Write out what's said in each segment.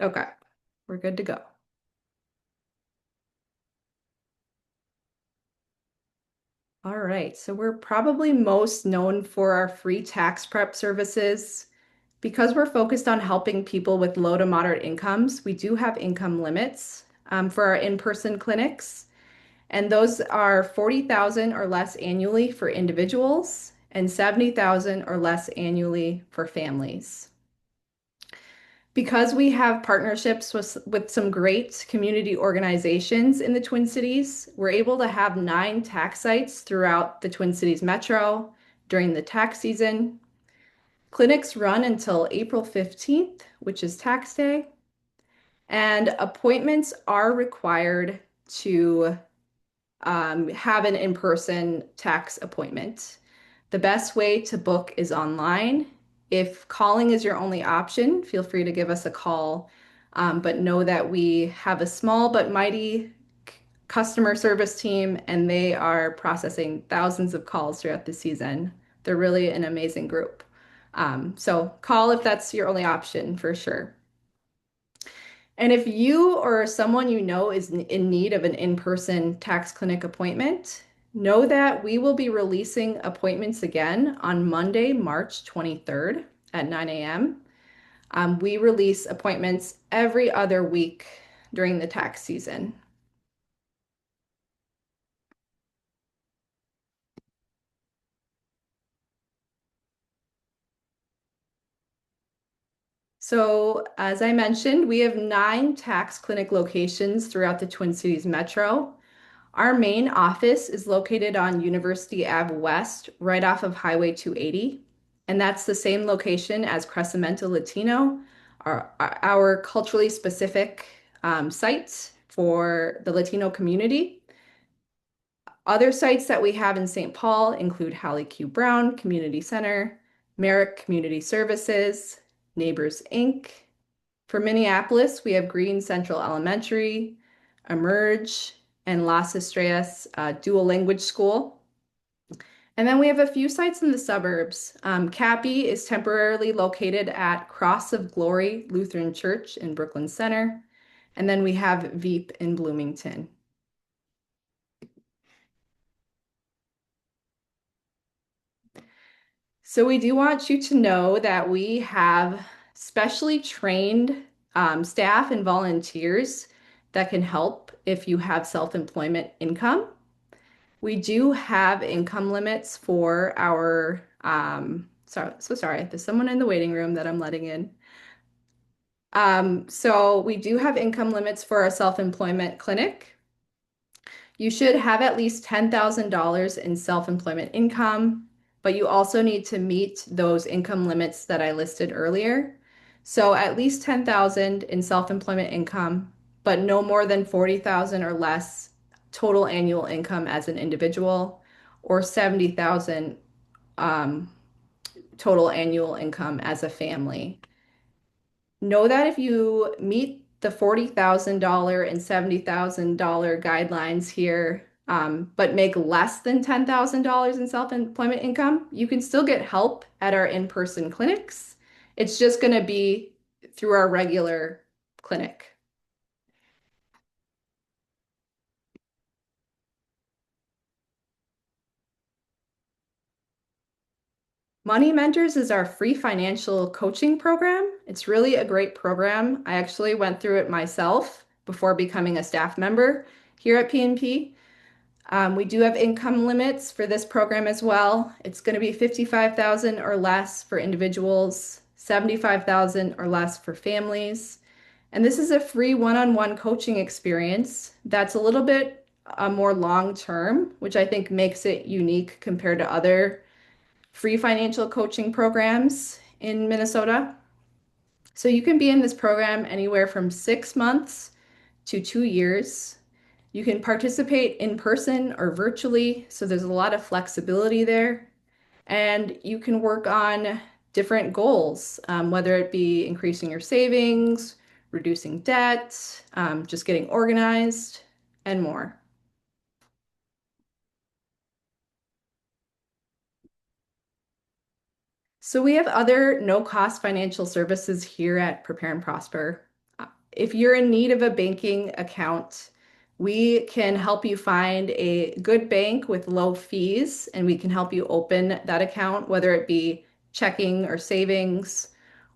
Okay, we're good to go. All right, so we're probably most known for our free tax prep services. Because we're focused on helping people with low to moderate incomes, we do have income limits for our in-person clinics, and those are 40,000 or less annually for individuals and 70,000 or less annually for families. Because we have partnerships with some great community organizations in the Twin Cities, we're able to have 9 tax sites throughout the Twin Cities Metro during the tax season. Clinics run until April 15th, which is tax day, and appointments are required to have an in-person tax appointment. The best way to book is online. If calling is your only option, feel free to give us a call. But know that we have a small but mighty customer service team, and they are processing thousands of calls throughout the season. They're really an amazing group. So call if that's your only option for sure. And if you or someone you know is in need of an in-person tax clinic appointment, know that we will be releasing appointments again on Monday, March 23rd at 9 a.m. We release appointments every other week during the tax season. So, as I mentioned, we have 9 tax clinic locations throughout the Twin Cities Metro. Our main office is located on University Ave West, right off of Highway 280. And that's the same location as Crecimiento Latino, our culturally specific site for the Latino community. Other sites that we have in St. Paul include Hallie Q. Brown Community Center, Merrick Community Services, Neighbors Inc. For Minneapolis, we have Green Central Elementary, Emerge, and Las Estrellas Dual Language School. And then we have a few sites in the suburbs. Cappy is temporarily located at Cross of Glory Lutheran Church in Brooklyn Center. And then we have Veep in Bloomington. So we do want you to know that we have specially trained staff and volunteers that can help if you have self-employment income. We do have income limits for our, so sorry, there's someone in the waiting room that I'm letting in. So we do have income limits for our self-employment clinic. You should have at least $10,000 in self-employment income, but you also need to meet those income limits that I listed earlier. So at least 10,000 in self-employment income, but no more than 40,000 or less total annual income as an individual, or 70,000 um, total annual income as a family. Know that if you meet the $40,000 and $70,000 guidelines here, but make less than $10,000 in self-employment income, you can still get help at our in-person clinics. It's just going to be through our regular clinic. Money Mentors is our free financial coaching program. It's really a great program. I actually went through it myself before becoming a staff member here at PNP. We do have income limits for this program as well. It's going to be 55,000 or less for individuals, 75,000 or less for families. And this is a free one-on-one coaching experience that's a little bit more long-term, which I think makes it unique compared to other free financial coaching programs in Minnesota. So you can be in this program anywhere from 6 months to 2 years. You can participate in person or virtually, so there's a lot of flexibility there. And you can work on different goals, whether it be increasing your savings, reducing debt, just getting organized, and more. So we have other no-cost financial services here at Prepare and Prosper. if you're in need of a banking account, we can help you find a good bank with low fees, and we can help you open that account, whether it be checking or savings,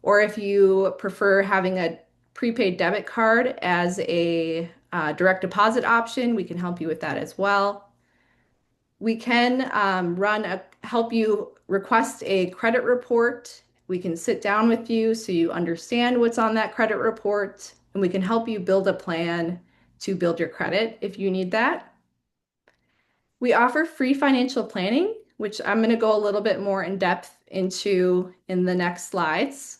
or if you prefer having a prepaid debit card as a direct deposit option, we can help you with that as well. We can help you request a credit report. We can sit down with you so you understand what's on that credit report, and we can help you build a plan to build your credit if you need that. We offer free financial planning, which I'm going to go a little bit more in depth into in the next slides.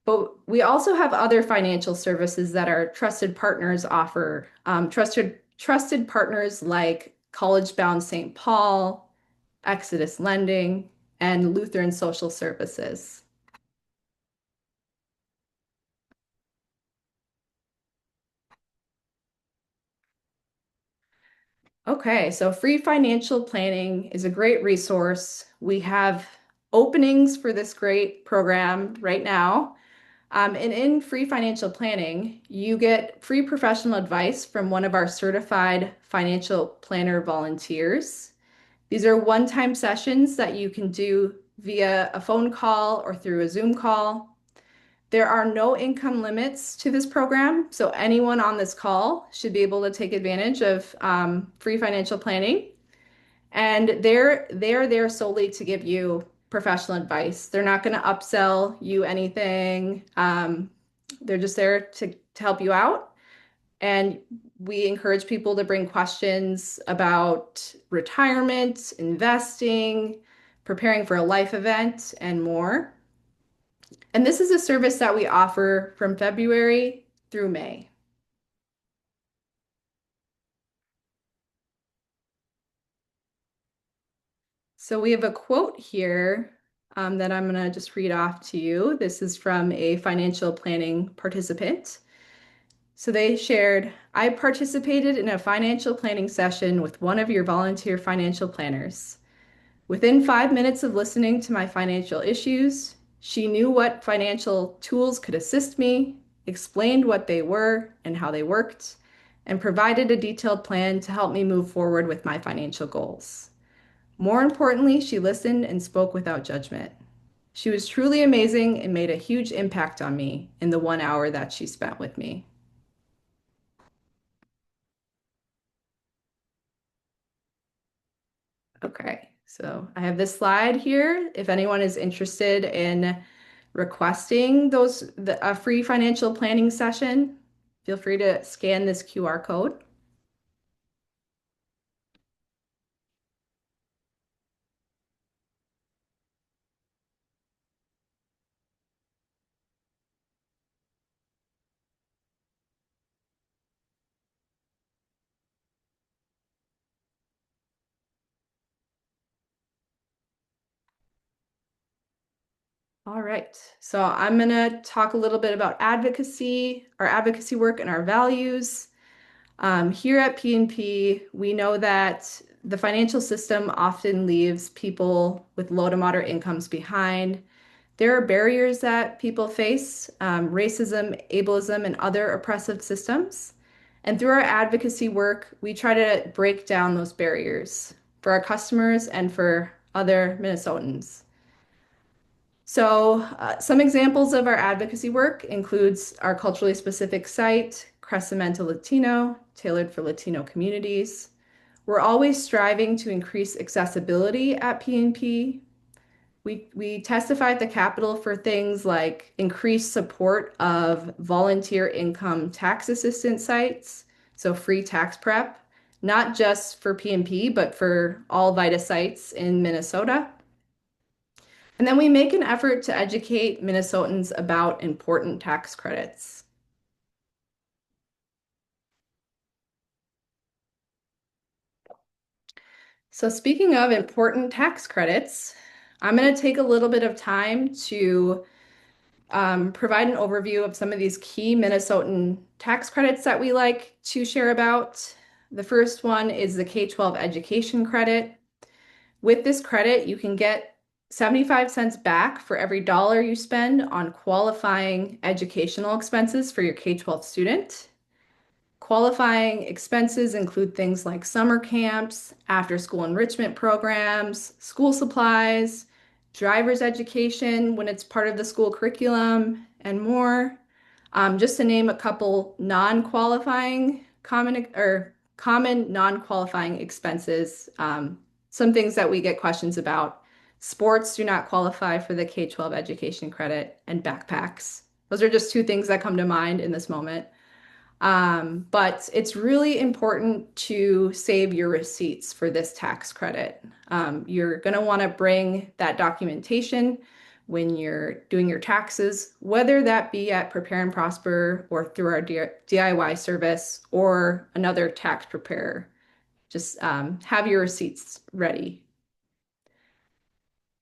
But we also have other financial services that our trusted partners offer. Trusted partners like College Bound St. Paul, Exodus Lending, and Lutheran Social Services. Okay, so free financial planning is a great resource. We have openings for this great program right now. And in free financial planning, you get free professional advice from one of our certified financial planner volunteers. These are one-time sessions that you can do via a phone call or through a Zoom call. There are no income limits to this program, so anyone on this call should be able to take advantage of free financial planning. And they're there solely to give you professional advice. They're not going to upsell you anything. They're just there to help you out. And we encourage people to bring questions about retirement, investing, preparing for a life event, and more. And this is a service that we offer from February through May. So we have a quote here that I'm going to just read off to you. This is from a financial planning participant. So they shared, I participated in a financial planning session with one of your volunteer financial planners. Within 5 minutes of listening to my financial issues, she knew what financial tools could assist me, explained what they were and how they worked, and provided a detailed plan to help me move forward with my financial goals. More importantly, she listened and spoke without judgment. She was truly amazing and made a huge impact on me in the 1 hour that she spent with me. Okay, so I have this slide here. If anyone is interested in requesting a free financial planning session, feel free to scan this QR code. All right, so I'm going to talk a little bit about advocacy, our advocacy work, and our values. Here at PNP, we know that the financial system often leaves people with low to moderate incomes behind. There are barriers that people face, racism, ableism, and other oppressive systems. And through our advocacy work, we try to break down those barriers for our customers and for other Minnesotans. So, some examples of our advocacy work includes our culturally specific site, Crecimiento Latino, tailored for Latino communities. We're always striving to increase accessibility at PNP. We testify at the Capitol for things like increased support of volunteer income tax assistance sites, so free tax prep, not just for PNP, but for all VITA sites in Minnesota. And then we make an effort to educate Minnesotans about important tax credits. So speaking of important tax credits, I'm going to take a little bit of time to provide an overview of some of these key Minnesotan tax credits that we like to share about. The first one is the K-12 education credit. With this credit, you can get 75 cents back for every dollar you spend on qualifying educational expenses for your K-12 student. Qualifying expenses include things like summer camps, after-school enrichment programs, school supplies, driver's education when it's part of the school curriculum, and more. Just to name a couple non-qualifying common non-qualifying expenses, some things that we get questions about. Sports do not qualify for the K-12 education credit, and backpacks. Those are just two things that come to mind in this moment. But it's really important to save your receipts for this tax credit. You're going to want to bring that documentation when you're doing your taxes, whether that be at Prepare and Prosper or through our DIY service or another tax preparer. Just have your receipts ready.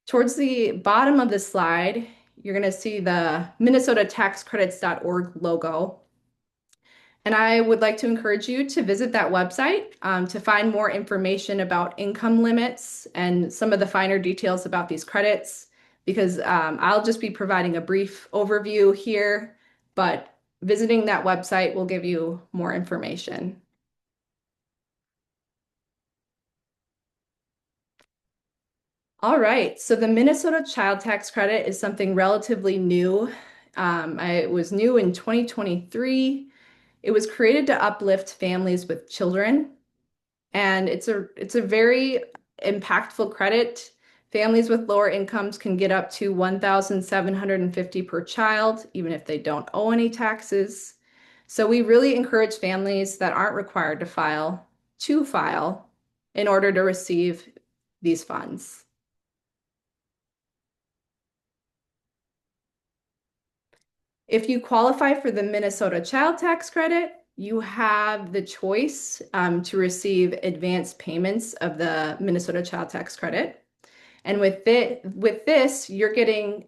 Towards the bottom of the slide, you're going to see the minnesotataxcredits.org logo. And I would like to encourage you to visit that website to find more information about income limits and some of the finer details about these credits, because I'll just be providing a brief overview here, but visiting that website will give you more information. All right, so the Minnesota Child Tax Credit is something relatively new. It was new in 2023. It was created to uplift families with children. And it's a very impactful credit. Families with lower incomes can get up to 1,750 per child, even if they don't owe any taxes. So we really encourage families that aren't required to file in order to receive these funds. If you qualify for the Minnesota Child Tax Credit, you have the choice to receive advance payments of the Minnesota Child Tax Credit. And with this, you're getting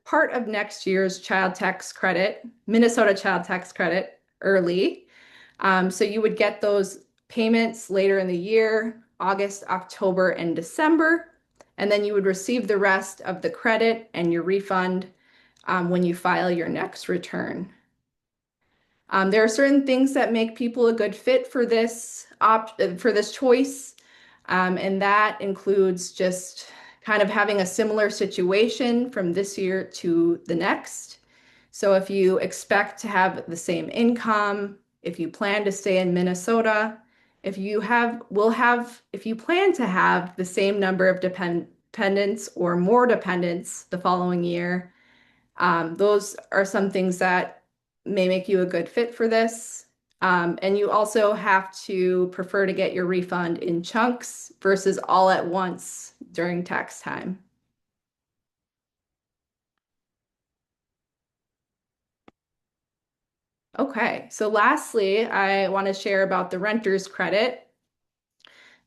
part of next year's child tax credit, Minnesota Child Tax Credit, early. So you would get those payments later in the year, August, October, and December. And then you would receive the rest of the credit and your refund when you file your next return. There are certain things that make people a good fit for this choice, and that includes just kind of having a similar situation from this year to the next. So if you expect to have the same income, if you plan to stay in Minnesota, if you plan to have the same number of dependents or more dependents the following year, those are some things that may make you a good fit for this. And you also have to prefer to get your refund in chunks versus all at once during tax time. Okay, so lastly, I want to share about the renter's credit.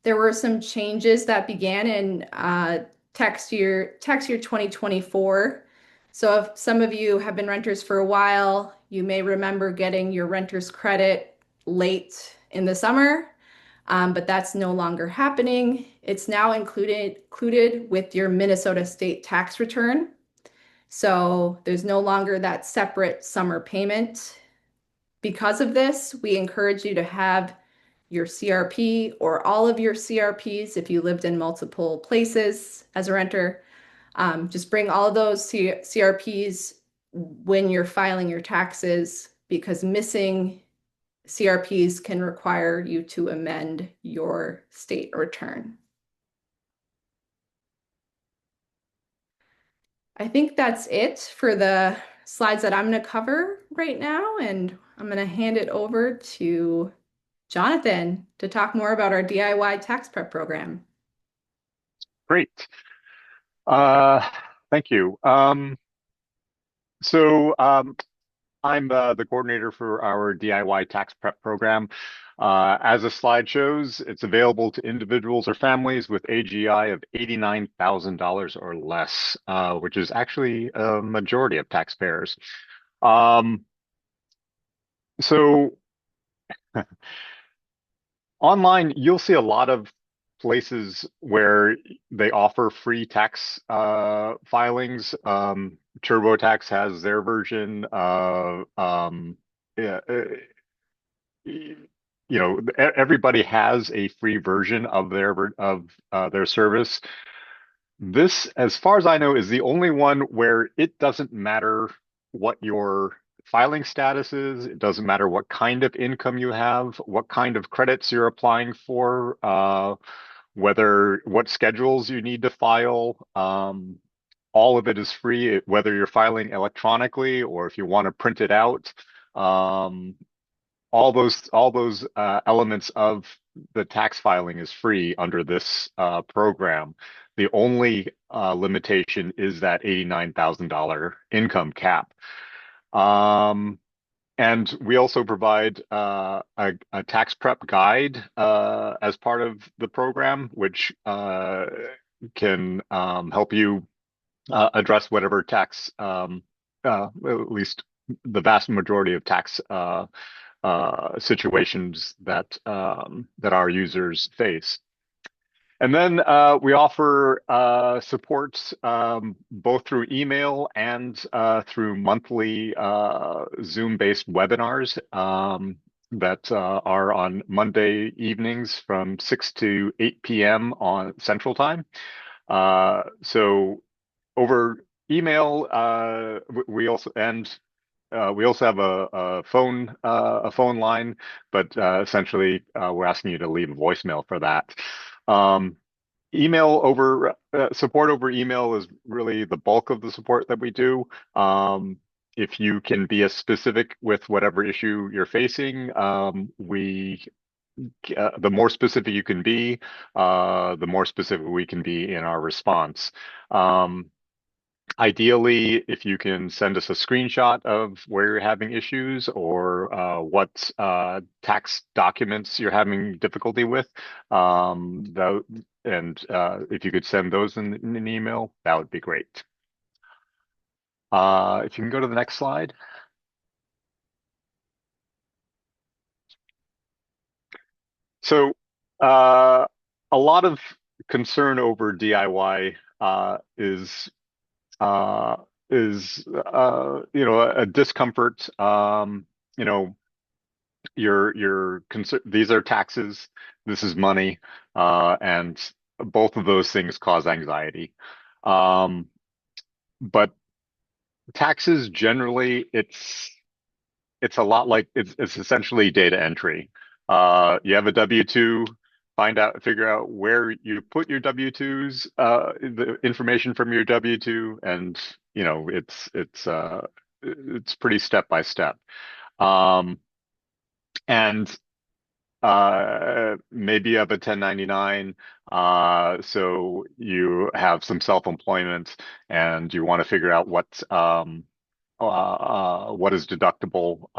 There were some changes that began in tax year 2024. So if some of you have been renters for a while, you may remember getting your renter's credit late in the summer, but that's no longer happening. It's now included with your Minnesota state tax return. So there's no longer that separate summer payment. Because of this, we encourage you to have your CRP or all of your CRPs if you lived in multiple places as a renter. Just bring all of those CRPs when you're filing your taxes, because missing CRPs can require you to amend your state return. I think that's it for the slides that I'm going to cover right now, and I'm going to hand it over to Jonathan to talk more about our DIY tax prep program. Great. Uh, Thank you. So I'm the coordinator for our DIY tax prep program. As the slide shows, it's available to individuals or families with AGI of $89,000 or less, which is actually a majority of taxpayers. Um, so online, you'll see a lot of places where they offer free tax filings. TurboTax has their version. Yeah, everybody has a free version of their service. This, as far as I know, is the only one where it doesn't matter what your filing status is. It doesn't matter what kind of income you have, what kind of credits you're applying for, whether what schedules you need to file. All of it is free, whether you're filing electronically or if you want to print it out. Um, all those elements of the tax filing is free under this program. The only limitation is that $89,000 income cap. Um, and we also provide a tax prep guide as part of the program, which can help you address whatever tax, at least the vast majority of tax situations that our users face. And then we offer support both through email and through monthly Zoom-based webinars that are on Monday evenings from 6 to 8 p.m. on Central Time. So over email, we also have a phone line, but essentially we're asking you to leave a voicemail for that. Um, email over support over email is really the bulk of the support that we do. If you can be as specific with whatever issue you're facing, the more specific you can be, the more specific we can be in our response. Ideally, if you can send us a screenshot of where you're having issues or what tax documents you're having difficulty with, if you could send those in an email, that would be great. If you can go to the next slide. So, a lot of concern over DIY uh, a discomfort. You know, these are taxes, this is money, and both of those things cause anxiety. Um, but taxes generally, it's a lot like it's essentially data entry. You have a W-2, figure out where you put your W-2s, the information from your W-2, and it's pretty step by step. Um, and maybe you have a 1099, so you have some self-employment and you want to figure out what is deductible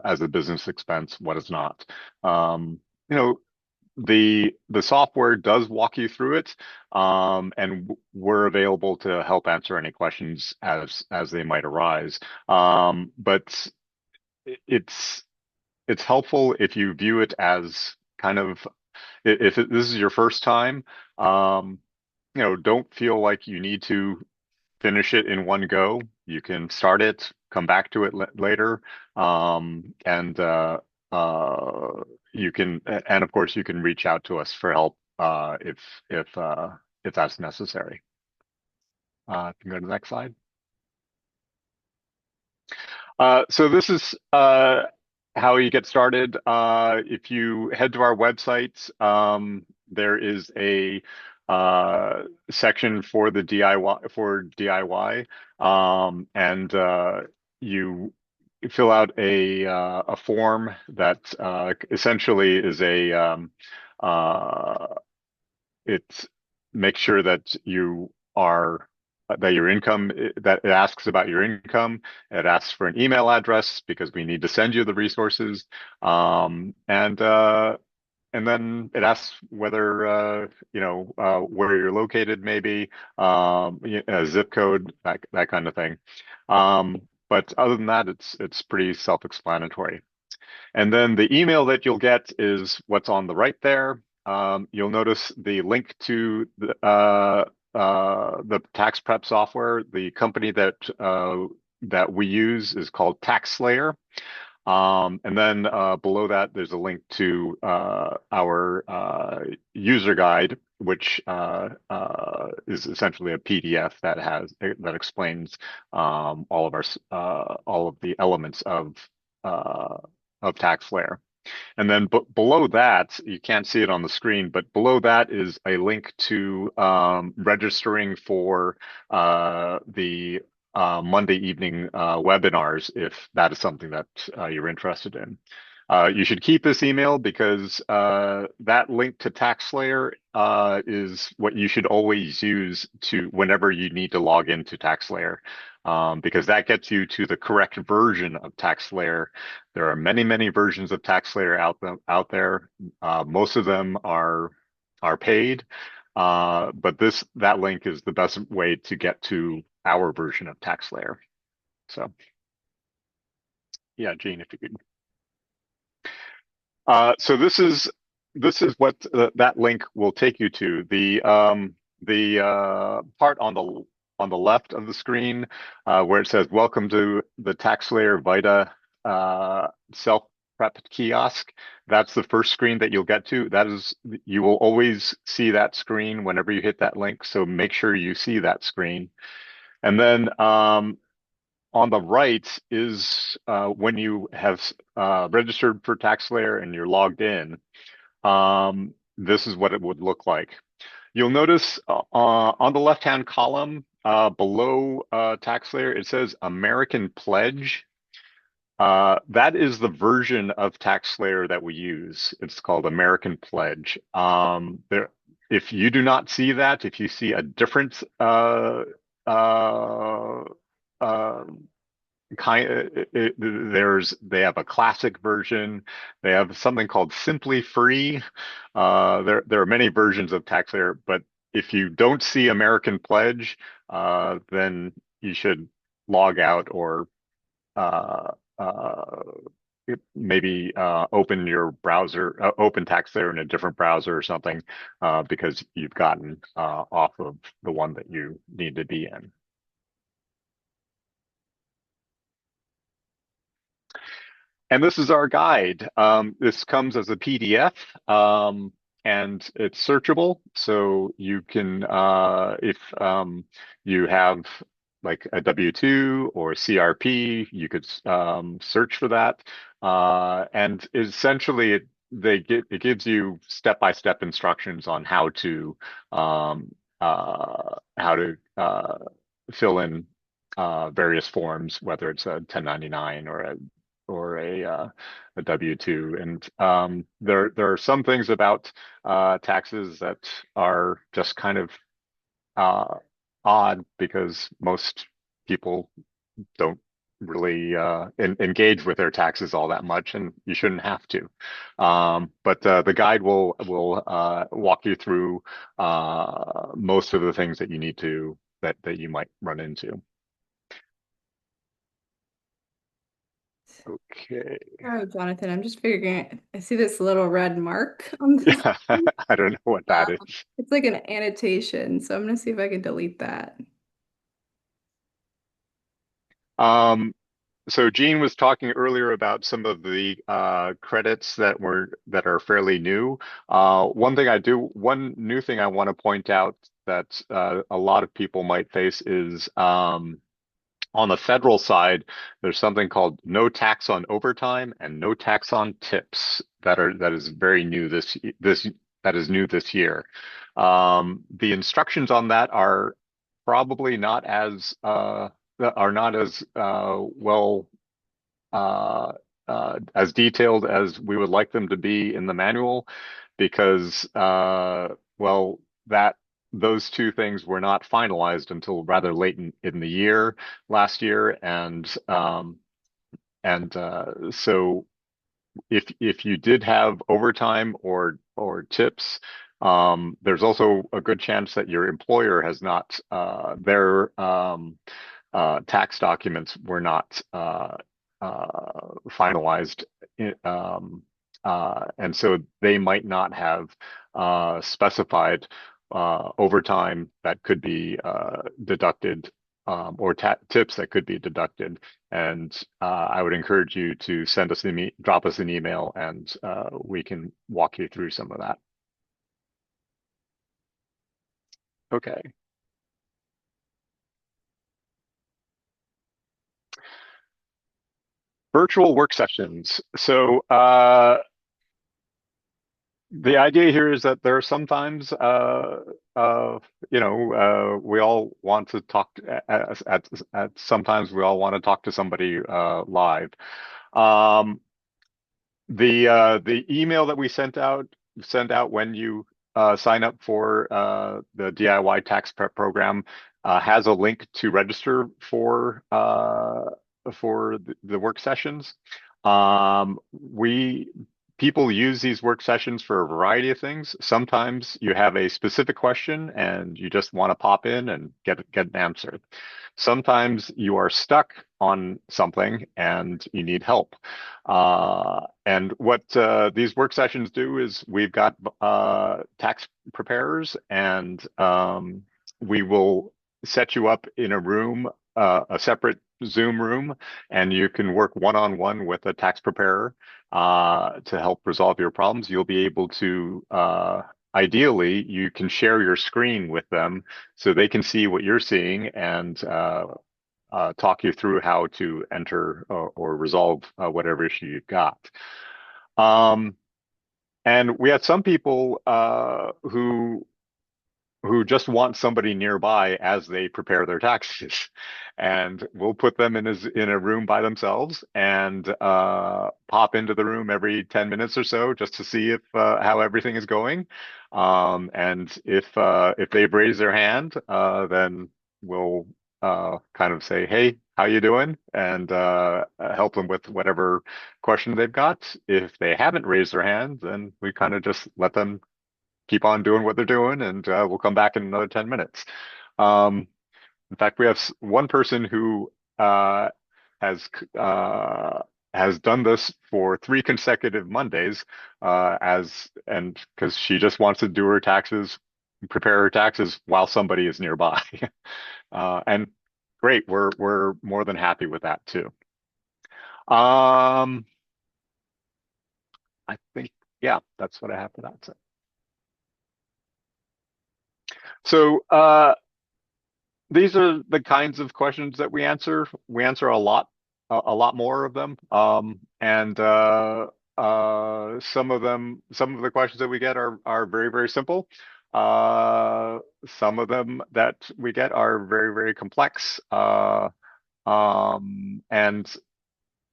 as a business expense, what is not. You know, the software does walk you through it, and we're available to help answer any questions as they might arise. But it's it's helpful if you view it as kind of this is your first time, um, don't feel like you need to finish it in one go. You can start it, come back to it later, and and of course you can reach out to us for help if that's necessary. You can go to the next slide. So this is how you get started. If you head to our website, there is a section for the DIY, and you fill out a form that essentially is it makes sure that you are that your income that it asks about your income. It asks for an email address because we need to send you the resources, and then it asks whether where you're located, maybe a zip code, that kind of thing. But other than that, it's pretty self-explanatory. And then the email that you'll get is what's on the right there. you'll notice the link to the tax prep software. The company that we use is called TaxSlayer. And then below that, there's a link to our user guide, which is essentially a PDF that explains all of the elements uh, of TaxSlayer. And then below that, you can't see it on the screen, but below that is a link to registering for the Monday evening webinars, if that is something that you're interested in. You should keep this email because that link to TaxSlayer is what you should always use to whenever you need to log into TaxSlayer, because that gets you to the correct version of TaxSlayer. There are many, many versions of TaxSlayer out there. Most of them are paid, but that link is the best way to get to our version of TaxSlayer. So, yeah, Gene, if you could. So this is what that link will take you to. The part on the left of the screen where it says "Welcome to the TaxSlayer Vita self prep kiosk." That's the first screen that you'll get to. You will always see that screen whenever you hit that link. So make sure you see that screen. And then on the right is when you have registered for TaxSlayer and you're logged in. This is what it would look like. You'll notice on the left-hand column below TaxSlayer, it says American Pledge. That is the version of TaxSlayer that we use. It's called American Pledge. If you do not see that, if you see a different uh, uh, they have a classic version. They have something called Simply Free. There are many versions of TaxSlayer, but if you don't see American Pledge, then you should log out or uh, uh, maybe open your browser, open TaxSlayer in a different browser or something, because you've gotten off of the one that you need to be in. And this is our guide. This comes as a PDF, and it's searchable. So you can, if you have like a W-2 or CRP, you could search for that. And essentially, it gives you step-by-step instructions on um, how to fill in various forms, whether it's a 1099 or a W-2. And there are some things about taxes that are just kind of odd because most people don't really engage with their taxes all that much, and you shouldn't have to. But the guide will walk you through most of the things that you need to that you might run into. Okay. All right, Jonathan, I'm just figuring, I see this little red mark on this. Yeah, I don't know what that is. It's like an annotation, so I'm gonna see if I can delete that. Um, so Gene was talking earlier about some of the credits that are fairly new. One new thing I want to point out that a lot of people might face is on the federal side, there's something called no tax on overtime and no tax on tips that is very new that is new this year. The instructions on that are probably not as well uh, as detailed as we would like them to be in the manual, because well, that those two things were not finalized until rather late in the year last year, and so if you did have overtime or tips, there's also a good chance that your employer has not their tax documents were not finalized, and so they might not have specified overtime that could be deducted, or tips that could be deducted. And I would encourage you to drop us an email, and we can walk you through some of that. Okay. Virtual work sessions. So the idea here is that there are sometimes, we all want to talk sometimes we all want to talk to somebody live. Um, the email that we send out when you sign up for the DIY tax prep program has a link to register for the work sessions. We People use these work sessions for a variety of things. Sometimes you have a specific question and you just want to pop in and get an answer. Sometimes you are stuck on something and you need help. And what these work sessions do is we've got tax preparers, and we will set you up in a room, a separate Zoom room, and you can work one-on-one with a tax preparer to help resolve your problems. You'll be able to, ideally, you can share your screen with them so they can see what you're seeing, and talk you through how to enter or resolve whatever issue you've got. Um, and we have some people who just want somebody nearby as they prepare their taxes. And we'll put them in a room by themselves, and pop into the room every 10 minutes or so just to see if how everything is going. And if they've raised their hand, then we'll kind of say, "Hey, how you doing?" and help them with whatever question they've got. If they haven't raised their hand, then we kind of just let them keep on doing what they're doing, and we'll come back in another 10 minutes. Um, in fact, we have one person who has uh, has done this for 3 consecutive Mondays, and because she just wants to do her taxes, prepare her taxes while somebody is nearby. And great, we're more than happy with that too. Um, I think, yeah, that's what I have for that. So, these are the kinds of questions that we answer. We answer a lot more of them. And some of the questions that we get are very, very simple. Some of them that we get are very, very complex. And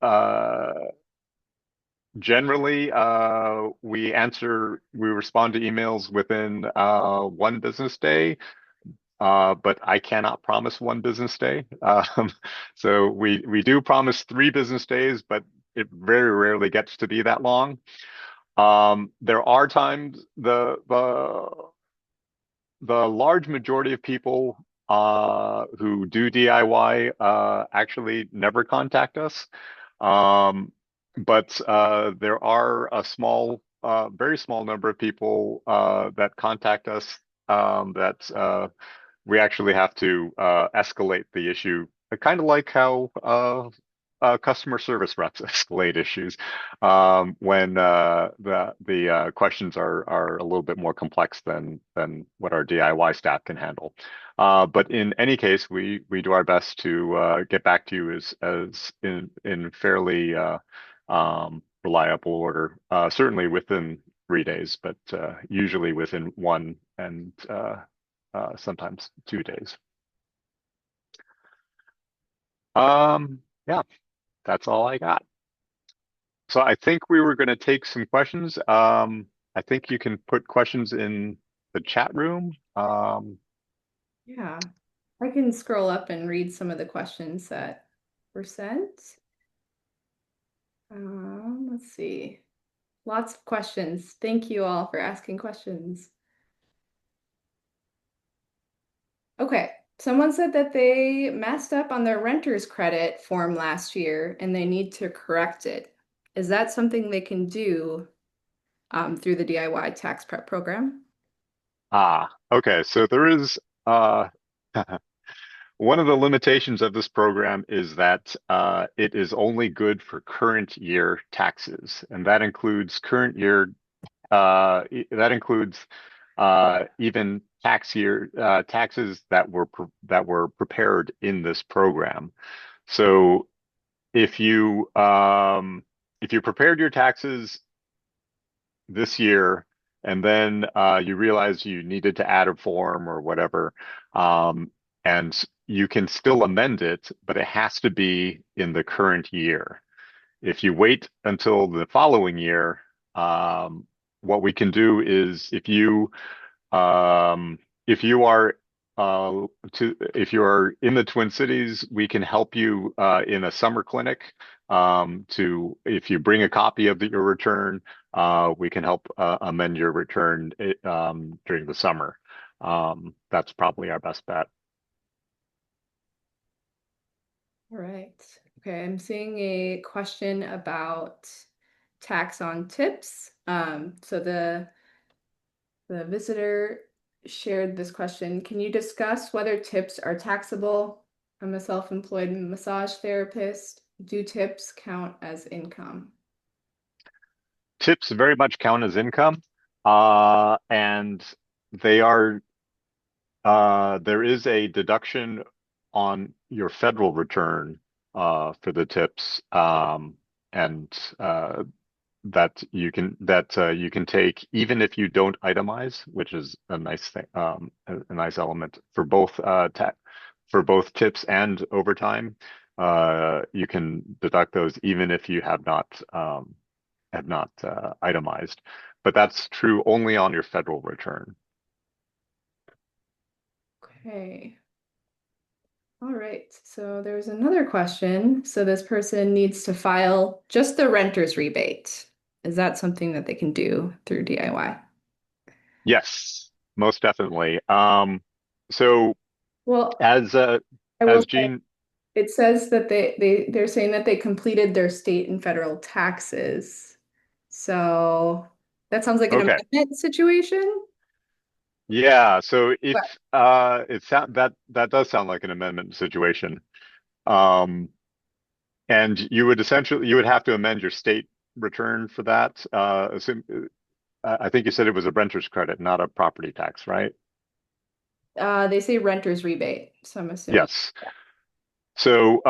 uh, generally, we respond to emails within 1 business day. But I cannot promise 1 business day. So we do promise 3 business days, but it very rarely gets to be that long. There are times the large majority of people who do DIY actually never contact us. Um, but there are very small number of people that contact us, that we actually have to escalate the issue, kind of like how customer service reps escalate issues when the questions are a little bit more complex than what our DIY staff can handle. But in any case, we do our best to get back to you as in fairly reliable order. Certainly within 3 days, but usually within one, and sometimes 2 days. Yeah, that's all I got. So I think we were going to take some questions. I think you can put questions in the chat room. Yeah, I can scroll up and read some of the questions that were sent. Let's see. Lots of questions. Thank you all for asking questions. Okay, someone said that they messed up on their renter's credit form last year and they need to correct it. Is that something they can do? through the DIY tax prep program. Okay. So there is uh, one of the limitations of this program is that it is only good for current year taxes, and that includes current year. That includes even taxes that were prepared in this program. So if you if you prepared your taxes this year and then you realize you needed to add a form or whatever, and you can still amend it, but it has to be in the current year. If you wait until the following year, what we can do is if you are if you are in the Twin Cities, we can help you in a summer clinic. To if you bring a copy of your return, we can help amend your return during the summer. That's probably our best bet. All right. Okay, I'm seeing a question about tax on tips. So the visitor shared this question. Can you discuss whether tips are taxable? I'm a self-employed massage therapist. Do tips count as income? Tips very much count as income, and they are there is a deduction on your federal return for the tips, and that you can take even if you don't itemize, which is a nice thing, a nice element for both for both tips and overtime. You can deduct those even if you have not itemized, but that's true only on your federal return. Okay. All right. So there's another question. So this person needs to file just the renter's rebate. Is that something that they can do through DIY? Yes, most definitely. So Well, as I will as say Gene, it says that they're saying that they completed their state and federal taxes. So that sounds like an okay, amendment situation. yeah. So if But that does sound like an amendment situation, um, and you would have to amend your state return for that. I think you said it was a renter's credit, not a property tax, right? they say renter's rebate. So I'm assuming. Yes. So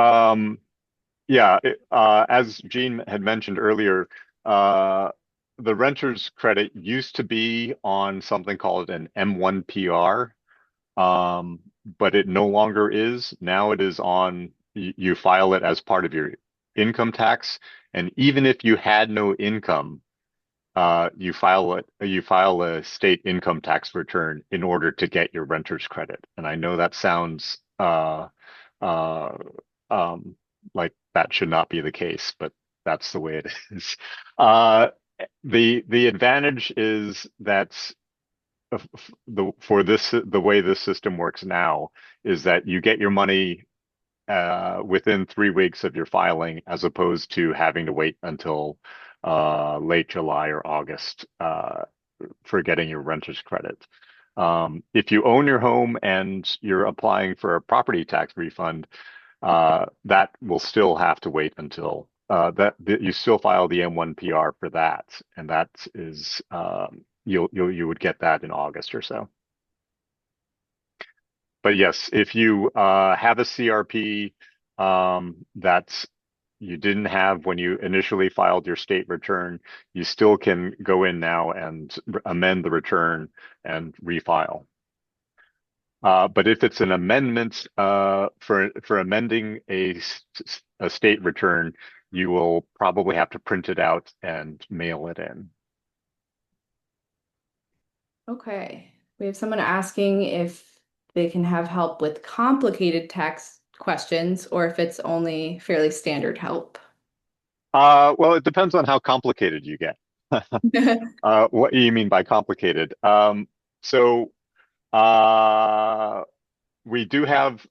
yeah, as Gene had mentioned earlier, uh, the renter's credit used to be on something called an M1 PR, but it no longer is. Now it is on, you file it as part of your income tax. And even if you had no income, you file a state income tax return in order to get your renter's credit. And I know that sounds uh, um, like that should not be the case, but that's the way it is. Uh, the advantage is that the way this system works now is that you get your money within 3 weeks of your filing, as opposed to having to wait until late July or August for getting your renter's credit. If you own your home and you're applying for a property tax refund, that will still have to wait until that you still file the M1 PR for that, and that is you would get that in August or so. But yes, if you have a CRP that you didn't have when you initially filed your state return, you still can go in now and amend the return and refile. But if it's an amendment for amending a state return, you will probably have to print it out and mail it in. Okay. We have someone asking if they can have help with complicated tax questions or if it's only fairly standard help. Well, it depends on how complicated you get. What do you mean by complicated? So uh, we do have,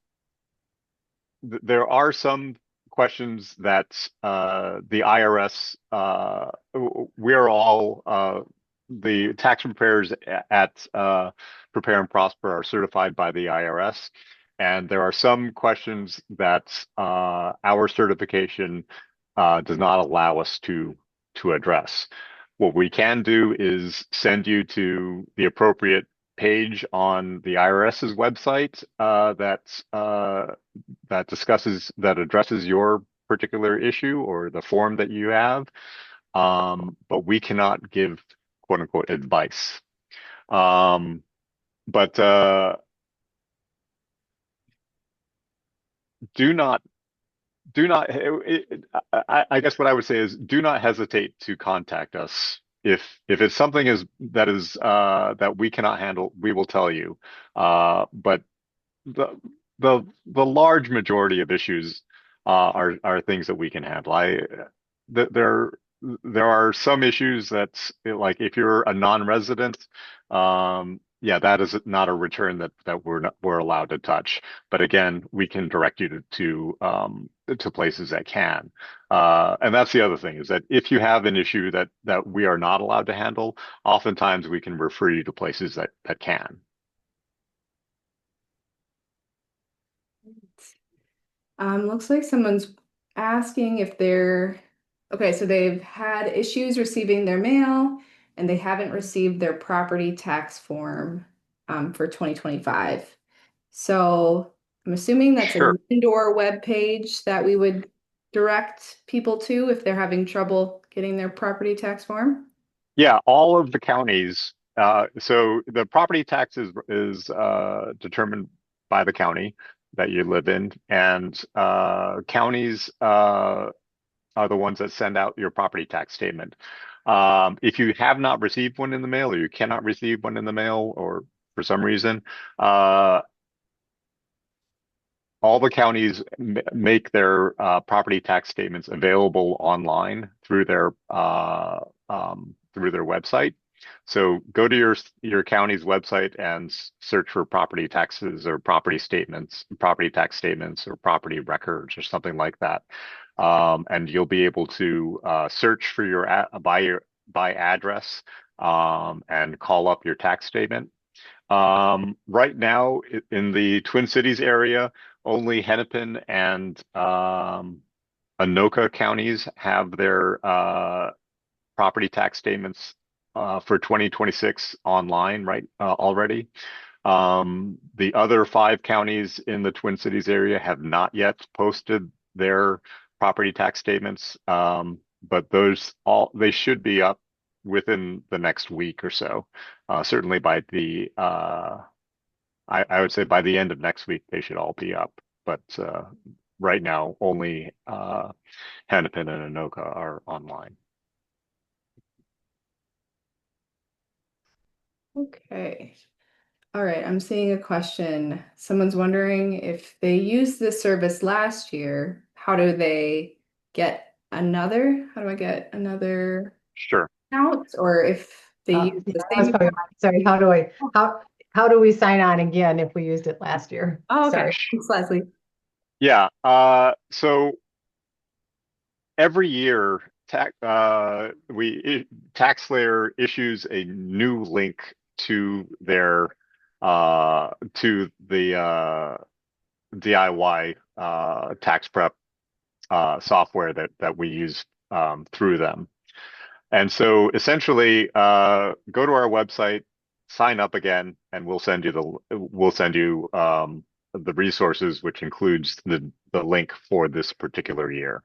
there are some questions that the IRS, we're all the tax preparers at Prepare and Prosper are certified by the IRS, and there are some questions that our certification does not allow us to address. What we can do is send you to the appropriate page on the IRS's website that addresses your particular issue or the form that you have. But we cannot give quote unquote advice. But do not do not I guess what I would say is do not hesitate to contact us if it's something is that we cannot handle. We will tell you, but the the large majority of issues are things that we can handle. There there are some issues that, like, if you're a non-resident, yeah, that is not a return that we're allowed to touch. But again, we can direct you to places that can. And that's the other thing, is that if you have an issue that we are not allowed to handle, oftentimes we can refer you to places that can. Looks like someone's asking if they're okay, so they've had issues receiving their mail and they haven't received their property tax form for 2025. So I'm assuming that's Sure. an indoor web page that we would direct people to if they're having trouble getting their property tax form. Yeah, all of the counties. So the property tax is determined by the county that you live in, and counties are the ones that send out your property tax statement. If you have not received one in the mail, or you cannot receive one in the mail, or for some reason, uh, all the counties make their property tax statements available online through their website. So go to your county's website and search for property taxes or property tax statements or property records or something like that, and you'll be able to search for by address, and call up your tax statement. Right now in the Twin Cities area, only Hennepin and Anoka counties have their property tax statements for 2026 online, right, already. The other 5 counties in the Twin Cities area have not yet posted their property tax statements, but they should be up within the next week or so. Certainly by I would say by the end of next week, they should all be up. But right now, only Hennepin and Anoka are online. Okay. All right, I'm seeing a question. Someone's wondering if they used this service last year, how do they get another? How do I get another Sure. account? Or if they use Yeah, the that was same probably account? sorry. How do we sign on again if we used it last year? Oh, okay. Sorry. Thanks, Leslie. Yeah. So every year, TaxSlayer issues a new link to their to the DIY tax prep software that we use through them. And so essentially, go to our website, sign up again, and we'll send you the resources, which includes the link for this particular year.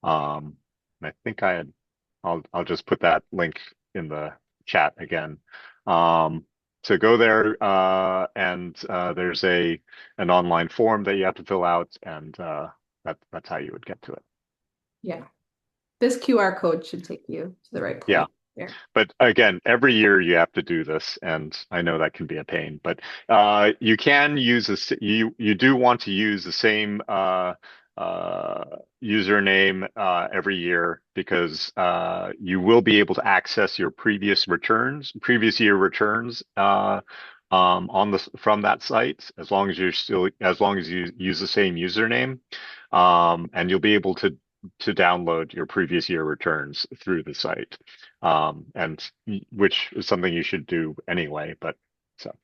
I think I'll just put that link in the chat again. So go there, and there's an online form that you have to fill out, and that's how you would get to it. Yeah. This QR code should take you to the right place. Yeah. There. But again, every year you have to do this, and I know that can be a pain. But you can use you do want to use the same username every year, because you will be able to access your previous year returns from that site, as long as you use the same username. and you'll be able to download your previous year returns through the site, and which is something you should do anyway. But so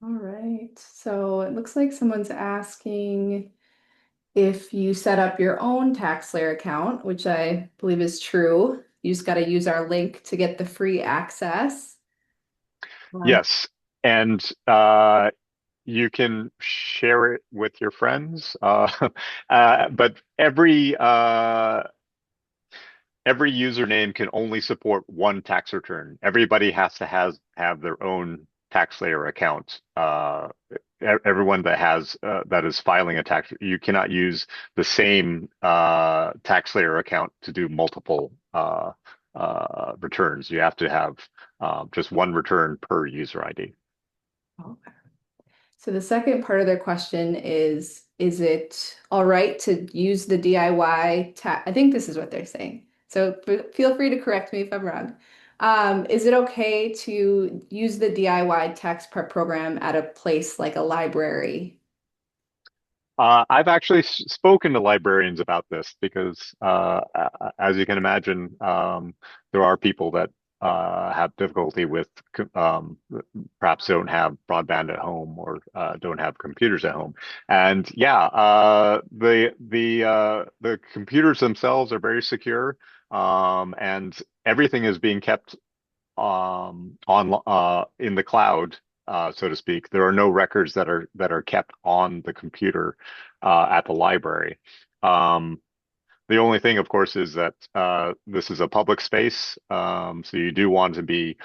All right. So it looks like someone's asking if you set up your own TaxSlayer account, which I believe is true. You just got to use our link to get the free access. Um, yes, and you can share it with your friends, but every username can only support one tax return. Everybody has to have their own TaxSlayer account. Everyone that is filing a tax, you cannot use the same TaxSlayer account to do multiple returns. You have to have just one return per user ID. okay. So the second part of their question is it all right to use the DIY tax? I think this is what they're saying. So feel free to correct me if I'm wrong. Is it okay to use the DIY tax prep program at a place like a library? I've actually spoken to librarians about this because, as you can imagine, there are people that have difficulty with, perhaps don't have broadband at home or don't have computers at home. And yeah, the computers themselves are very secure, and everything is being kept on in the cloud, so to speak. There are no records that are kept on the computer at the library. Um, the only thing, of course, is that this is a public space, so you do want to be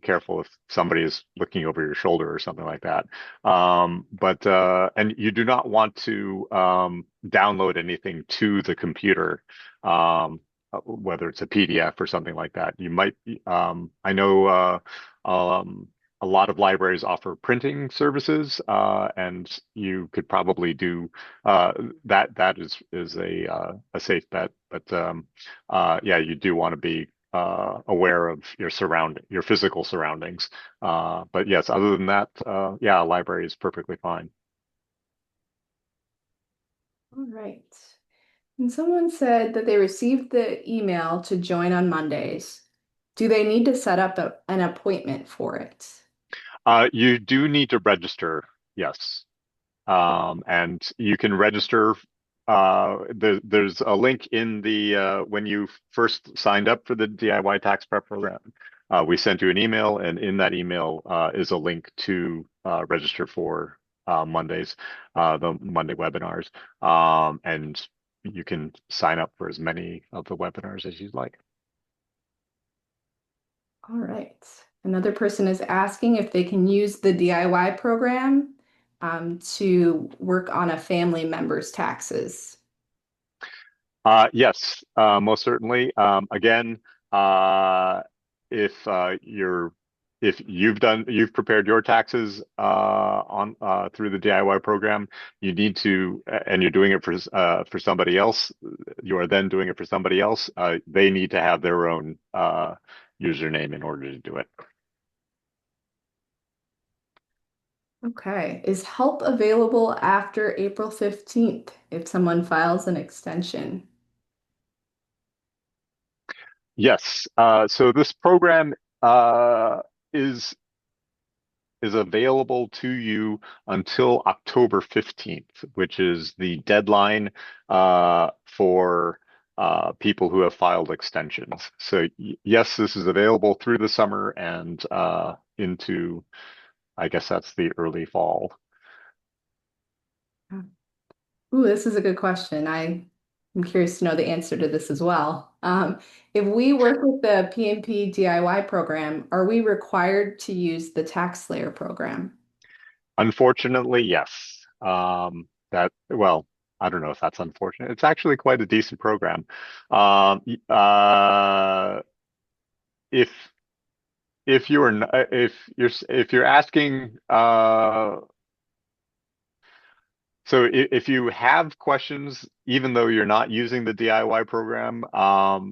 careful if somebody is looking over your shoulder or something like that. But and you do not want to download anything to the computer, whether it's a PDF or something like that. You might, I know um, a lot of libraries offer printing services, and you could probably do uh, that is a safe bet, but yeah, you do want to be aware of your physical surroundings. But yes, other than that, yeah, a library is perfectly fine. All right. And someone said that they received the email to join on Mondays. Do they need to set up an appointment for it? You do need to register, yes. And you can register. There's a link in the when you first signed up for the DIY tax prep program. We sent you an email, and in that email is a link to register for the Monday webinars. And you can sign up for as many of the webinars as you'd like. All right. Another person is asking if they can use the DIY program to work on a family member's taxes. Yes, most certainly. Again, uh, if if you've prepared your taxes on through the DIY program, you need to, and you're doing it for somebody else. You are then doing it for somebody else. They need to have their own username in order to do it. Okay. Is help available after April 15th if someone files an extension? Yes. So this program is is available to you until October 15th, which is the deadline for people who have filed extensions. So yes, this is available through the summer and into, I guess that's the early fall. Ooh, this is a good question. I'm curious to know the answer to this as well. If we work with the PNP DIY program, are we required to use the TaxSlayer program? Unfortunately, yes. Well, I don't know if that's unfortunate. It's actually quite a decent program. If if you're asking, so if you have questions, even though you're not using the DIY program,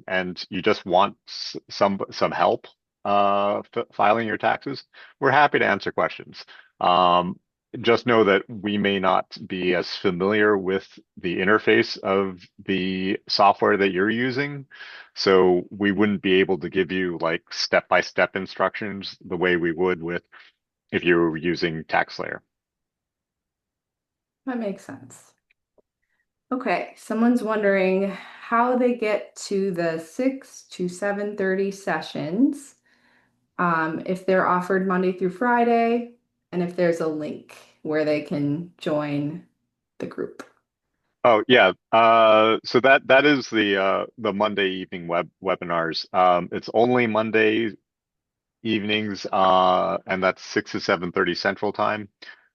and you just want some help filing your taxes, we're happy to answer questions. Um, just know that we may not be as familiar with the interface of the software that you're using. So we wouldn't be able to give you like step-by-step instructions the way we would with if you were using TaxSlayer. That makes sense. Okay, someone's wondering how they get to the 6 to 7:30 sessions, if they're offered Monday through Friday, and if there's a link where they can join the group. Oh yeah, so that is the Monday evening webinars. It's only Monday evenings, and that's 6 to 7:30 Central Time.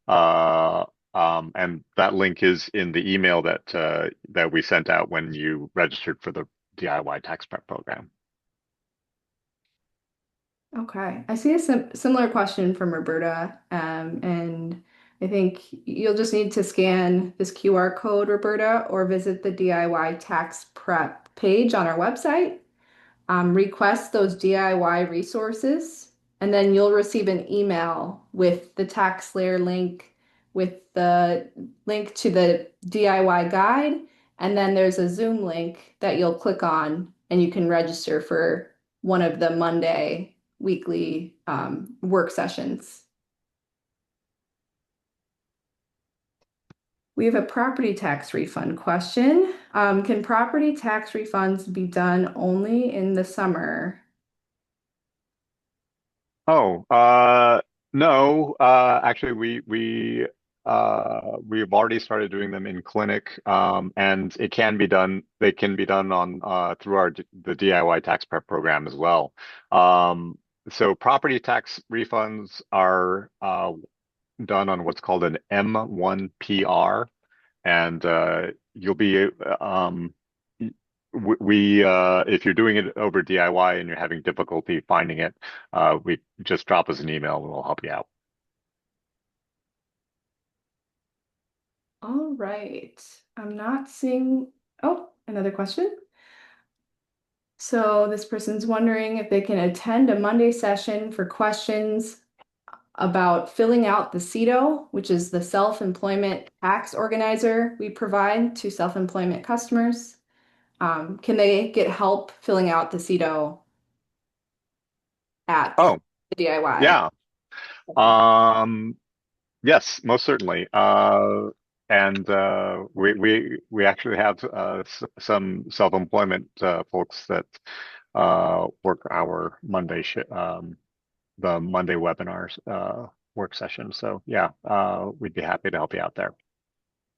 Uh, and that link is in the email that we sent out when you registered for the DIY tax prep program. Okay, I see a similar question from Roberta, and I think you'll just need to scan this QR code, Roberta, or visit the DIY tax prep page on our website. Request those DIY resources, and then you'll receive an email with the TaxSlayer link, with the link to the DIY guide, and then there's a Zoom link that you'll click on, and you can register for one of the Monday weekly work sessions. We have a property tax refund question. Can property tax refunds be done only in the summer? Oh, no, actually we've already started doing them in clinic, and it can be done. They can be done on through the DIY tax prep program as well. So property tax refunds are done on what's called an M1PR, and you'll be we if you're doing it over DIY and you're having difficulty finding it, we just drop us an email and we'll help you out. All right. I'm not seeing, oh, another question. So this person's wondering if they can attend a Monday session for questions about filling out the CETO, which is the self-employment tax organizer we provide to self-employment customers. Can they get help filling out the CETO at Oh, the DIY? yeah. Um, yes, most certainly. And we actually have some self-employment folks that work our the Monday webinars work session. So yeah, we'd be happy to help you out there.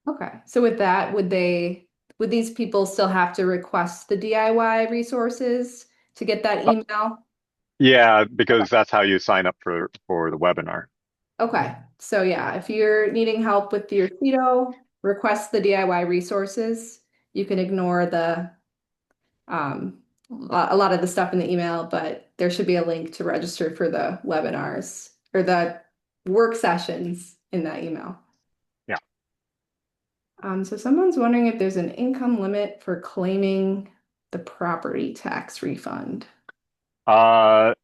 Okay. So with that, would these people still have to request the DIY resources to get that Uh, email? yeah, because that's how you sign up for the webinar. Okay. So yeah, if you're needing help with your keto, request the DIY resources. You can ignore the a lot of the stuff in the email, but there should be a link to register for the webinars or the work sessions in that email. Yeah. So someone's wondering if there's an income limit for claiming the property tax refund. Uh,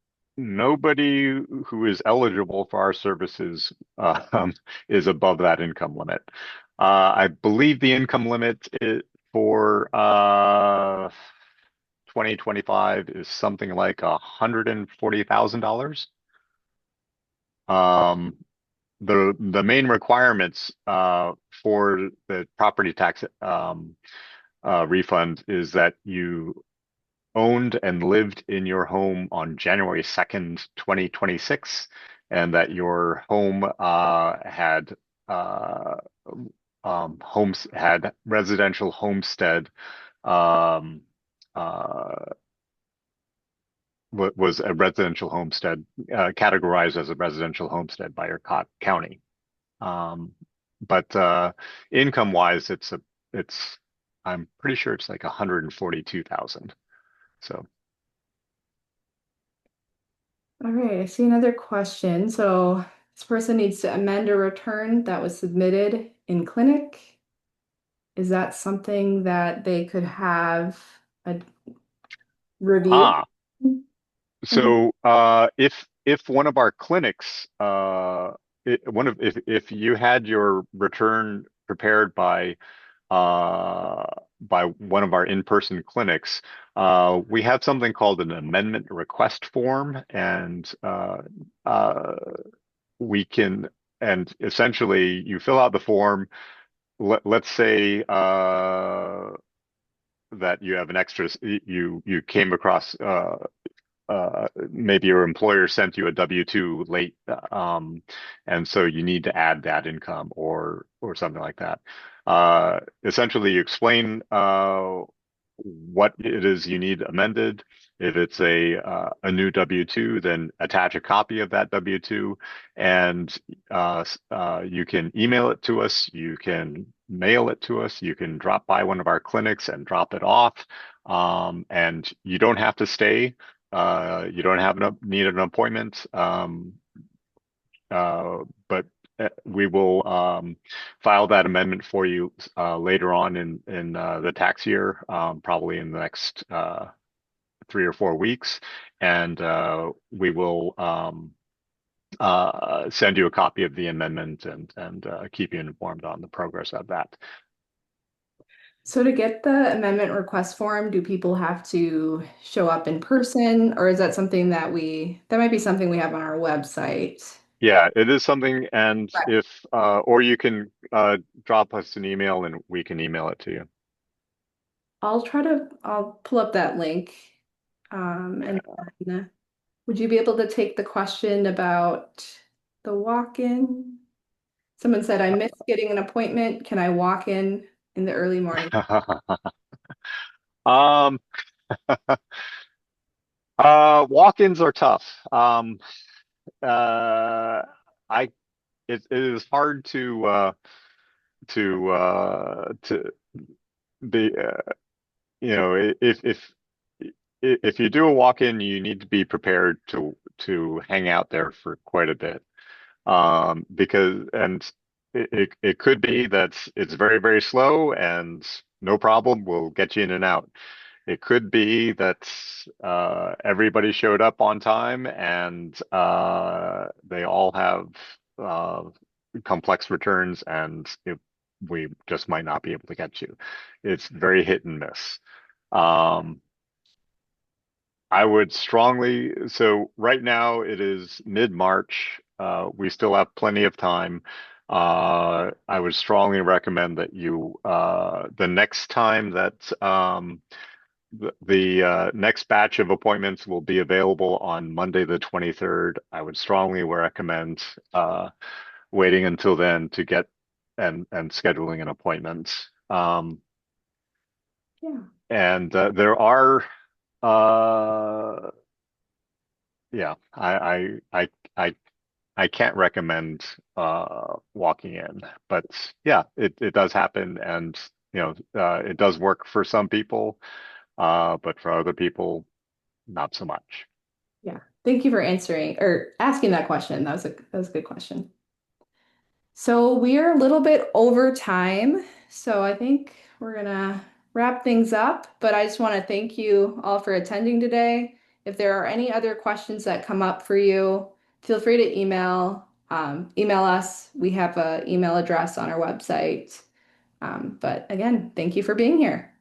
Nobody who is eligible for our services is above that income limit. I believe the income limit for 2025 is something like $140,000. Um, the main requirements for the property tax refund is that you owned and lived in your home on January 2nd, 2026, and that your home uh, had residential homestead um, uh, was a residential homestead categorized as a residential homestead by your county. Um, but income wise, it's I'm pretty sure it's like 142,000. So. All right, I see another question. So this person needs to amend a return that was submitted in clinic. Is that something that they could have a review? Ah, Mhm. so if one of our clinics if you had your return prepared uh, by one of our in-person clinics, we have something called an amendment request form, and uh, we can, and essentially you fill out the form. Let's say that you have an extra, you came across maybe your employer sent you a W-2 late, and so you need to add that income or something like that. Essentially, you explain what it is you need amended. If it's a new W-2, then attach a copy of that W-2, and you can email it to us. You can mail it to us. You can drop by one of our clinics and drop it off. And you don't have to stay. You don't have need an appointment, but we will file that amendment for you later on in the tax year, probably in the next 3 or 4 weeks, and we will send you a copy of the amendment and keep you informed on the progress of that. So to get the amendment request form, do people have to show up in person, or is that something that might be something we have on our website? Yeah, it is something, and Right. if or you can drop us an email and we can email it to you. I'll pull up that link. And Yeah. then, would you be able to take the question about the walk-in? Someone said, I missed getting an appointment. Can I walk in the early morning? Um, walk-ins are tough. Uh, I it is hard to be if you do a walk-in, you need to be prepared to hang out there for quite a bit. Because and it could be that it's very, very slow and no problem, we'll get you in and out. It could be that everybody showed up on time and they all have uh, complex returns, and we just might not be able to get you. It's very hit and miss. Um, I would strongly, so right now it is mid-March. We still have plenty of time. I would strongly recommend that the next time that the next batch of appointments will be available on Monday the 23rd. I would strongly recommend waiting until then to get and scheduling an appointment. Yeah. And there are uh, yeah, I can't recommend walking in, but yeah, it does happen, and it does work for some people, but for other people, not so much. Yeah. Thank you for answering or asking that question. That was a good question. So we are a little bit over time, so I think we're gonna wrap things up, but I just want to thank you all for attending today. If there are any other questions that come up for you, feel free to email us. We have an email address on our website. But again, thank you for being here.